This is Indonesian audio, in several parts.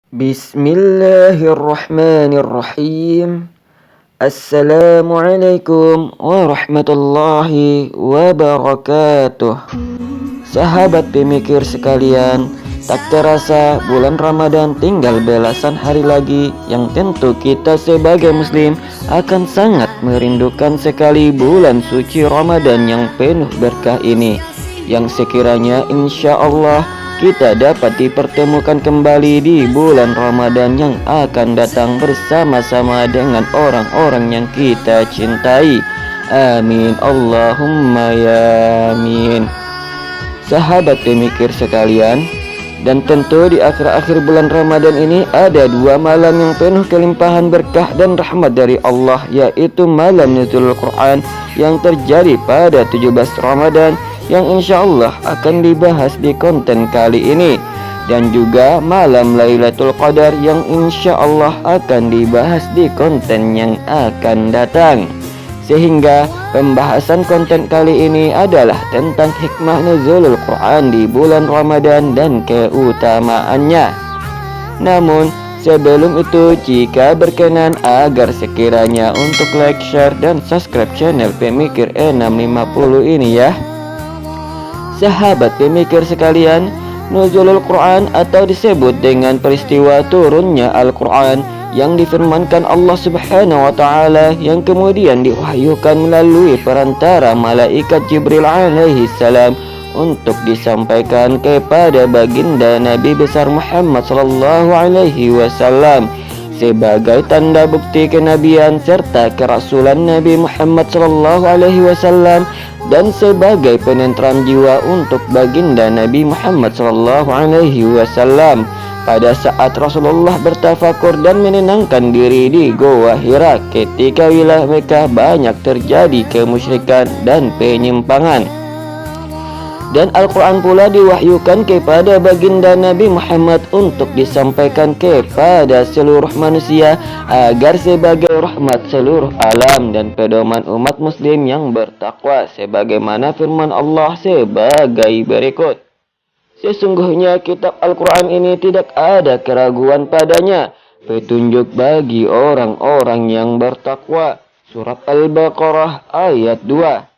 Bismillahirrahmanirrahim. Assalamualaikum warahmatullahi wabarakatuh. Sahabat pemikir sekalian, tak terasa bulan Ramadan tinggal belasan hari lagi, yang tentu kita sebagai muslim akan sangat merindukan sekali bulan suci Ramadan yang penuh berkah ini, yang sekiranya insya Allah kita dapat dipertemukan kembali di bulan Ramadan yang akan datang bersama-sama dengan orang-orang yang kita cintai. Amin Allahumma ya amin. Sahabat pemikir sekalian, dan tentu di akhir-akhir bulan Ramadan ini ada dua malam yang penuh kelimpahan berkah dan rahmat dari Allah, yaitu malam Nuzulul Quran yang terjadi pada 17 Ramadan, yang insya Allah akan dibahas di konten kali ini, dan juga malam Lailatul Qadar yang insya Allah akan dibahas di konten yang akan datang. Sehingga pembahasan konten kali ini adalah tentang hikmah nuzulul Quran di bulan Ramadan dan keutamaannya. Namun sebelum itu, jika berkenan agar sekiranya untuk like, share, dan subscribe channel Pemikir E650 ini ya. Sahabat pemikir sekalian, nuzulul Quran atau disebut dengan peristiwa turunnya Al-Quran yang difirmankan Allah Subhanahu wa Ta'ala, yang kemudian diwahyukan melalui perantara malaikat Jibril alaihi salam untuk disampaikan kepada baginda Nabi besar Muhammad sallallahu alaihi wasallam sebagai tanda bukti kenabian serta kerasulan Nabi Muhammad sallallahu alaihi wasallam, dan sebagai penentram jiwa untuk baginda Nabi Muhammad sallallahu alaihi wasallam pada saat Rasulullah bertafakur dan menenangkan diri di Goa Hira ketika wilayah Mekah banyak terjadi kemusyrikan dan penyimpangan. Dan Al-Quran pula diwahyukan kepada baginda Nabi Muhammad untuk disampaikan kepada seluruh manusia agar sebagai rahmat seluruh alam dan pedoman umat muslim yang bertakwa, sebagaimana firman Allah sebagai berikut. Sesungguhnya kitab Al-Quran ini tidak ada keraguan padanya, petunjuk bagi orang-orang yang bertakwa. Surat Al-Baqarah ayat 2.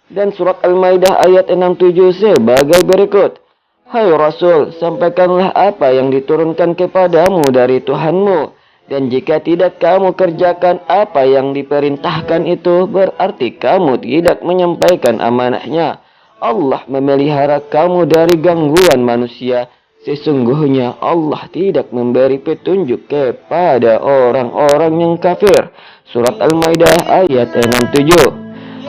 Dan surat Al-Maidah ayat 67 sebagai berikut. Hai Rasul, sampaikanlah apa yang diturunkan kepadamu dari Tuhanmu, dan jika tidak kamu kerjakan apa yang diperintahkan itu, berarti kamu tidak menyampaikan amanahnya. Allah memelihara kamu dari gangguan manusia. Sesungguhnya Allah tidak memberi petunjuk kepada orang-orang yang kafir. Surat Al-Maidah ayat 67.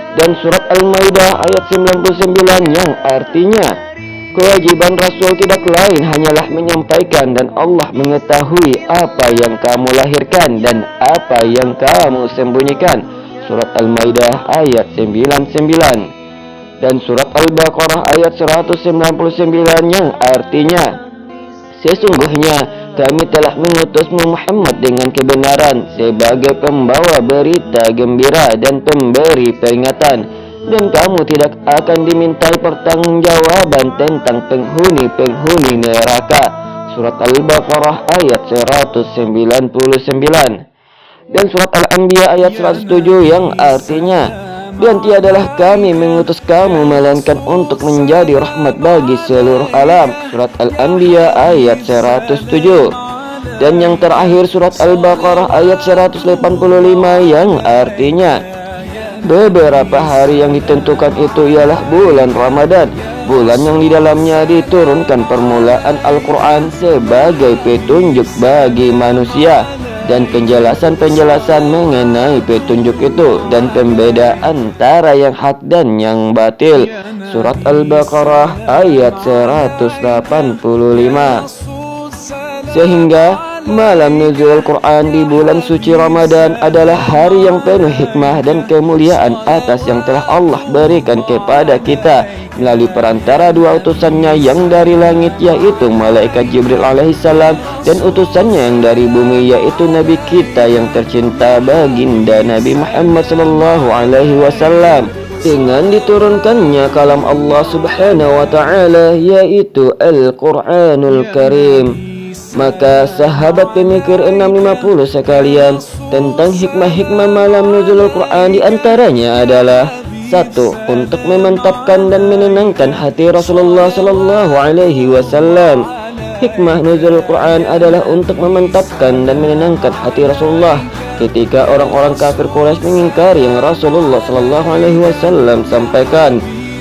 Dan surat Al-Maidah ayat 99 yang artinya, kewajiban Rasul tidak lain hanyalah menyampaikan, dan Allah mengetahui apa yang kamu lahirkan dan apa yang kamu sembunyikan. Surat Al-Maidah ayat 99. Dan surat Al-Baqarah ayat 199 yang artinya, sesungguhnya kami telah mengutusmu Muhammad dengan kebenaran sebagai pembawa berita gembira dan pemberi peringatan, dan kamu tidak akan dimintai pertanggungjawaban tentang penghuni-penghuni neraka. Surat Al-Baqarah ayat 199. Dan surat Al-Anbiya ayat 107 yang artinya, dan tiadalah kami mengutus kamu melainkan untuk menjadi rahmat bagi seluruh alam. Surat Al-Anbiya ayat 107. Dan yang terakhir surat Al-Baqarah ayat 185 yang artinya, beberapa hari yang ditentukan itu ialah bulan Ramadan, bulan yang di dalamnya diturunkan permulaan Al-Quran sebagai petunjuk bagi manusia, dan penjelasan-penjelasan mengenai petunjuk itu, dan pembeda antara yang hak dan yang batil. Surat Al-Baqarah ayat 185. Sehingga malam nuzul Quran di bulan suci Ramadan adalah hari yang penuh hikmah dan kemuliaan atas yang telah Allah berikan kepada kita melalui perantara dua utusannya yang dari langit, yaitu malaikat Jibril alaihissalam, dan utusannya yang dari bumi, yaitu Nabi kita yang tercinta baginda Nabi Muhammad sallallahu alaihi wasallam, dengan diturunkannya kalam Allah Subhanahu wa Ta'ala, yaitu Al-Quranul Karim. Maka sahabat pemikir 650 sekalian, tentang hikmah-hikmah malam nuzulul Quran diantaranya adalah: 1. Untuk memantapkan dan menenangkan hati Rasulullah Sallallahu Alaihi Wasallam. Hikmah nuzulul Quran adalah untuk memantapkan dan menenangkan hati Rasulullah ketika orang-orang kafir Quraisy mengingkari yang Rasulullah Sallallahu Alaihi Wasallam sampaikan.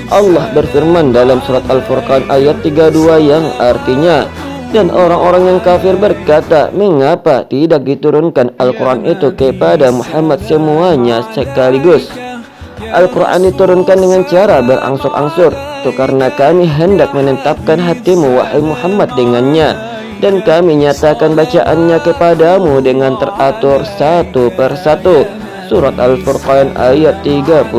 Allah berfirman dalam surat Al-Furqan ayat 32 yang artinya, dan orang-orang yang kafir berkata, mengapa tidak diturunkan Al-Quran itu kepada Muhammad semuanya sekaligus? Al-Quran diturunkan dengan cara berangsur-angsur. Itu karena kami hendak menetapkan hatimu wahai Muhammad dengannya, dan kami nyatakan bacaannya kepadamu dengan teratur satu persatu. Surat Al-Furqan ayat 32.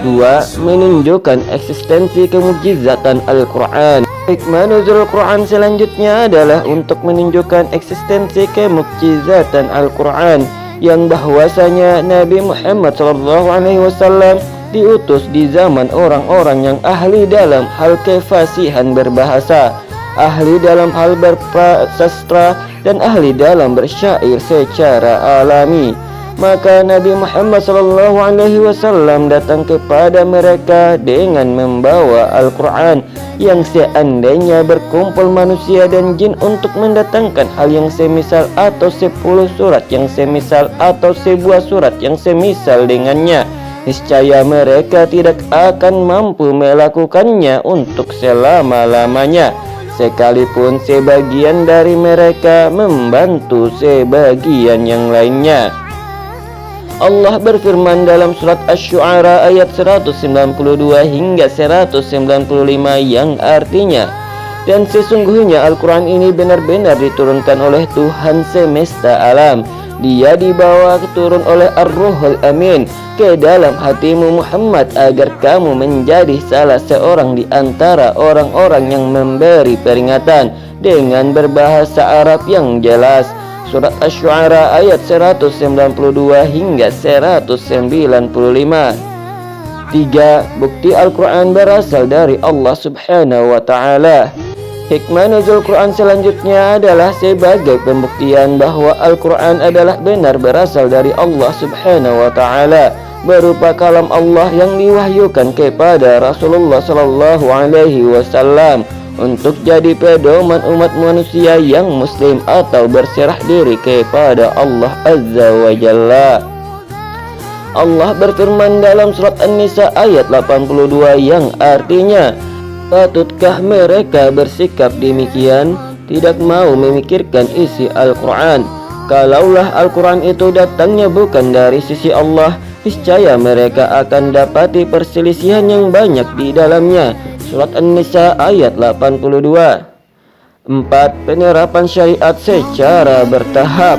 2. Menunjukkan eksistensi kemukjizatan Al-Quran. Hikmah nuzul Quran selanjutnya adalah untuk menunjukkan eksistensi kemukjizatan Al-Quran, yang bahwasanya Nabi Muhammad SAW diutus di zaman orang-orang yang ahli dalam hal kefasihan berbahasa, ahli dalam hal berprasastra, dan ahli dalam bersyair secara alami. Maka Nabi Muhammad SAW datang kepada mereka dengan membawa Al-Quran, yang seandainya berkumpul manusia dan jin untuk mendatangkan hal yang semisal atau 10 surat yang semisal atau sebuah surat yang semisal dengannya, niscaya mereka tidak akan mampu melakukannya untuk selama-lamanya, sekalipun sebagian dari mereka membantu sebagian yang lainnya. Allah berfirman dalam surat Asy-Syu'ara ayat 192 hingga 195 yang artinya, dan sesungguhnya Al-Quran ini benar-benar diturunkan oleh Tuhan semesta alam. Dia dibawa turun oleh Ar-Ruhul Amin ke dalam hatimu Muhammad, agar kamu menjadi salah seorang di antara orang-orang yang memberi peringatan dengan berbahasa Arab yang jelas. Surat Asy-Syu'ara ayat 192 hingga 195. 3. Bukti Al-Quran berasal dari Allah Subhanahu wa Ta'ala. Hikmah nuzul Quran selanjutnya adalah sebagai pembuktian bahwa Al-Quran adalah benar berasal dari Allah Subhanahu wa Ta'ala, berupa kalam Allah yang diwahyukan kepada Rasulullah Sallallahu Alaihi Wasallam untuk jadi pedoman umat manusia yang muslim atau berserah diri kepada Allah Azza wa Jalla. Allah berfirman dalam surat An-Nisa ayat 82 yang artinya, patutkah mereka bersikap demikian, tidak mau memikirkan isi Al-Quran? Kalaulah Al-Quran itu datangnya bukan dari sisi Allah, niscaya mereka akan dapati perselisihan yang banyak di dalamnya. Surat An-Nisa ayat 82. 4. Penerapan syariat secara bertahap.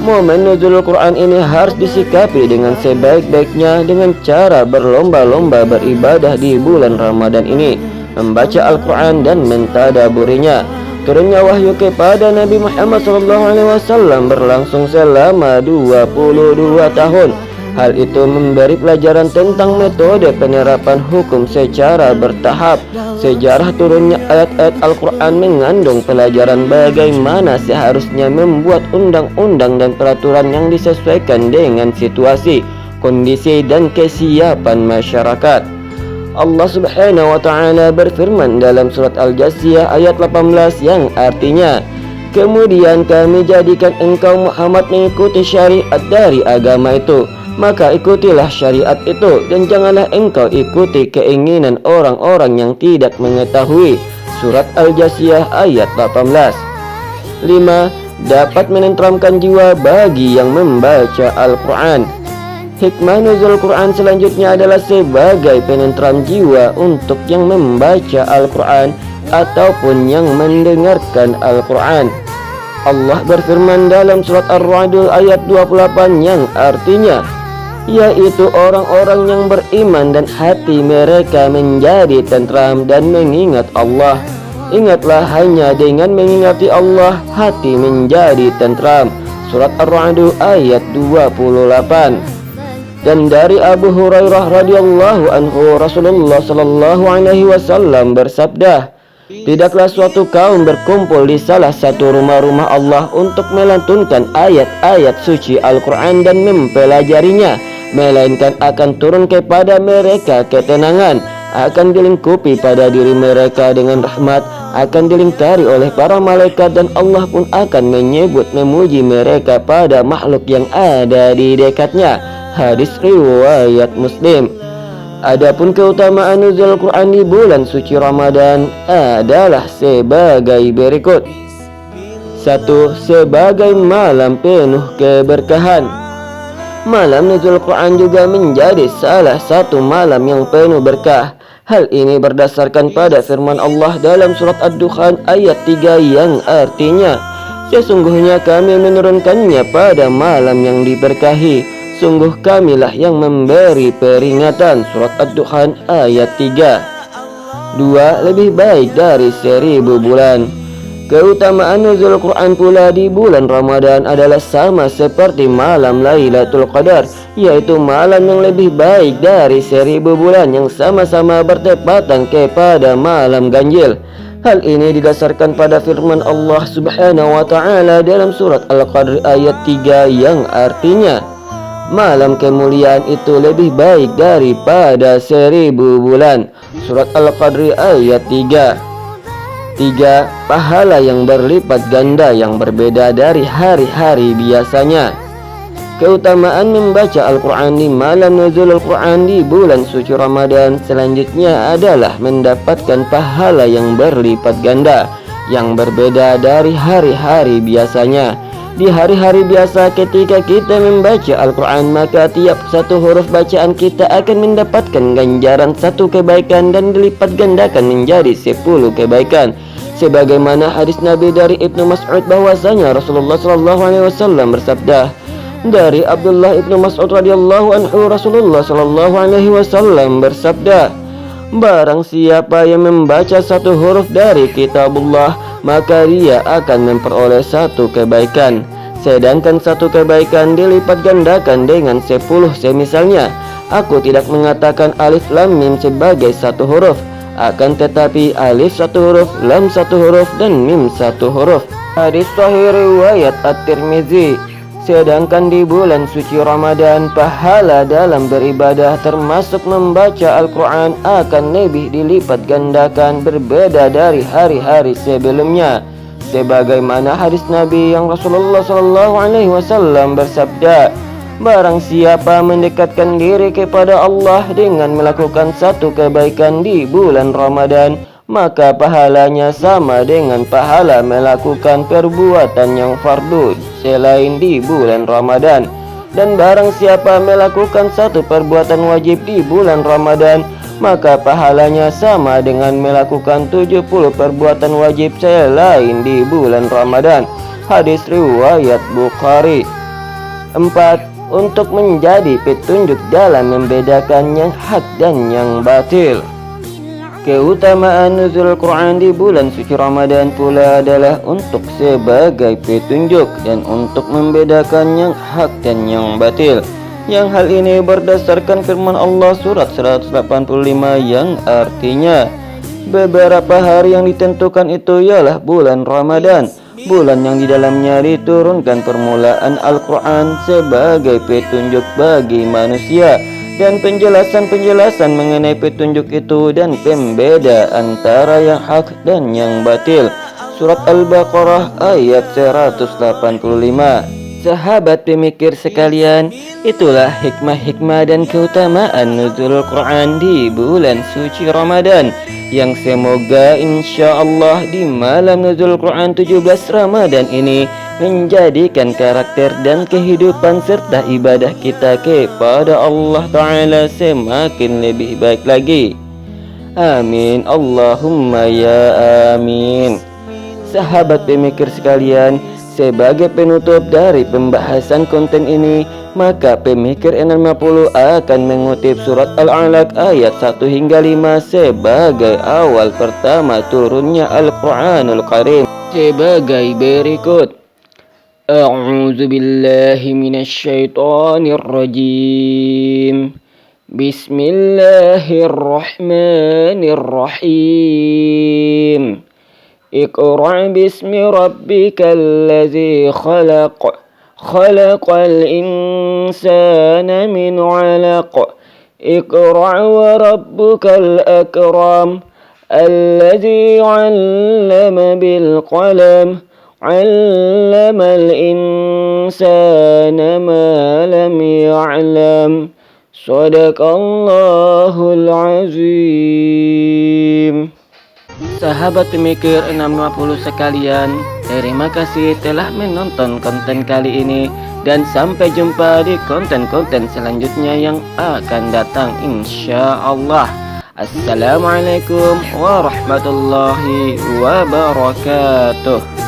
Momen nuzul Quran ini harus disikapi dengan sebaik-baiknya dengan cara berlomba-lomba beribadah di bulan Ramadan ini, membaca Al-Quran dan mentadaburinya. Turunnya wahyu kepada Nabi Muhammad SAW berlangsung selama 22 tahun. Hal itu memberi pelajaran tentang metode penerapan hukum secara bertahap. Sejarah turunnya ayat-ayat Al-Quran mengandung pelajaran bagaimana seharusnya membuat undang-undang dan peraturan yang disesuaikan dengan situasi, kondisi, dan kesiapan masyarakat. Allah Subhanahu wa Ta'ala berfirman dalam surat Al-Jasiyah ayat 18 yang artinya, kemudian kami jadikan engkau Muhammad mengikuti syariat dari agama itu, maka ikutilah syariat itu, dan janganlah engkau ikuti keinginan orang-orang yang tidak mengetahui. Surat Al-Jasiyah ayat 18. 5. Dapat menenteramkan jiwa bagi yang membaca Al-Quran. Hikmah nuzul Quran selanjutnya adalah sebagai penenteram jiwa untuk yang membaca Al-Quran ataupun yang mendengarkan Al-Quran. Allah berfirman dalam surat Ar-Ra'd ayat 28 yang artinya, yaitu orang-orang yang beriman dan hati mereka menjadi tentram dan mengingat Allah. Ingatlah, hanya dengan mengingati Allah hati menjadi tentram. Surat Ar-Ra'd ayat 28. Dan dari Abu Hurairah radhiyallahu anhu, Rasulullah sallallahu alaihi wasallam bersabda, Tidaklah suatu kaum berkumpul di salah satu rumah-rumah Allah untuk melantunkan ayat-ayat suci Al-Quran dan mempelajarinya, melainkan akan turun kepada mereka ketenangan, akan dilingkupi pada diri mereka dengan rahmat, akan dilingkari oleh para malaikat, dan Allah pun akan menyebut memuji mereka pada makhluk yang ada di dekatnya. Hadis riwayat Muslim. Adapun keutamaan nuzul Quran di bulan suci Ramadan adalah sebagai berikut. 1. Sebagai malam penuh keberkahan. Malam nuzul Quran juga menjadi salah satu malam yang penuh berkah. Hal ini berdasarkan pada firman Allah dalam surat Ad-Dukhan ayat 3 yang artinya, sesungguhnya kami menurunkannya pada malam yang diberkahi. Sungguh kamilah yang memberi peringatan. Surat Ad-Dukhan ayat 3. 2. Lebih baik dari 1000 bulan. Keutamaan nuzul Quran pula di bulan Ramadan adalah sama seperti malam Lailatul Qadar, yaitu malam yang lebih baik dari 1000 bulan yang sama-sama bertepatan kepada malam ganjil. Hal ini didasarkan pada firman Allah Subhanahu wa taala dalam surat Al-Qadr ayat 3 yang artinya, malam kemuliaan itu lebih baik daripada 1000 bulan. Surat Al-Qadr ayat 3. 3. Pahala yang berlipat ganda yang berbeda dari hari-hari biasanya. Keutamaan membaca Al-Quran di malam nuzul Al-Quran di bulan suci Ramadan selanjutnya adalah mendapatkan pahala yang berlipat ganda yang berbeda dari hari-hari biasanya. Di hari-hari biasa ketika kita membaca Al-Quran, maka tiap satu huruf bacaan kita akan mendapatkan ganjaran 1 kebaikan dan dilipat gandakan menjadi 10 kebaikan. Sebagaimana hadis Nabi dari Ibnu Mas'ud bahwasanya Rasulullah SAW bersabda, dari Abdullah Ibnu Mas'ud radhiyallahu anhu, Rasulullah SAW bersabda, barang siapa yang membaca 1 huruf dari kitabullah, maka dia akan memperoleh 1 kebaikan, sedangkan 1 kebaikan dilipat gandakan dengan 10 semisalnya. Aku tidak mengatakan alif lam mim sebagai 1 huruf, akan tetapi alif 1 huruf, lam 1 huruf, dan mim 1 huruf. Hadis sahih riwayat At-Tirmizi. Sedangkan di bulan suci Ramadan, pahala dalam beribadah termasuk membaca Al-Quran akan lebih dilipat gandakan berbeda dari hari-hari sebelumnya. Sebagaimana hadis Nabi yang Rasulullah SAW bersabda, barang siapa mendekatkan diri kepada Allah dengan melakukan 1 kebaikan di bulan Ramadan, maka pahalanya sama dengan pahala melakukan perbuatan yang fardu selain di bulan Ramadan. Dan barang siapa melakukan 1 perbuatan wajib di bulan Ramadan, maka pahalanya sama dengan melakukan 70 perbuatan wajib selain di bulan Ramadan. Hadis riwayat Bukhari. 4. Untuk menjadi petunjuk dalam membedakan yang hak dan yang batil. Keutamaan nuzul Quran di bulan suci Ramadan pula adalah untuk sebagai petunjuk dan untuk membedakan yang hak dan yang batil. Yang hal ini berdasarkan firman Allah surat 185 yang artinya, beberapa hari yang ditentukan itu ialah bulan Ramadan, bulan yang di dalamnya diturunkan permulaan Al-Quran sebagai petunjuk bagi manusia, dan penjelasan-penjelasan mengenai petunjuk itu dan pembeda antara yang hak dan yang batil. Surat Al-Baqarah ayat 185. Sahabat pemikir sekalian, itulah hikmah-hikmah dan keutamaan nuzul Quran di bulan suci Ramadan, yang semoga insya Allah di malam nuzul Quran 17 Ramadan ini menjadikan karakter dan kehidupan serta ibadah kita kepada Allah Ta'ala semakin lebih baik lagi. Amin, Allahumma ya amin. Sahabat pemikir sekalian, sebagai penutup dari pembahasan konten ini, maka pemikir N50 akan mengutip surat Al-Alaq ayat 1 hingga 5 sebagai awal pertama turunnya Al-Quranul Karim sebagai berikut. A'udzu billahi minasyaitonir rajim. Bismillahirrahmanirrahim. Iqra' bismi rabbikal ladzi khalaq. Khalaqal insana min 'alaq. Iqra' wa rabbukal akram. Alladzi 'allama bil qalam. 'Allamal insana ma lam ya'lam. Shadaqallahul azim. Sahabat pemikir 650 sekalian, terima kasih telah menonton konten kali ini dan sampai jumpa di konten-konten selanjutnya yang akan datang insya Allah. Assalamualaikum warahmatullahi wabarakatuh.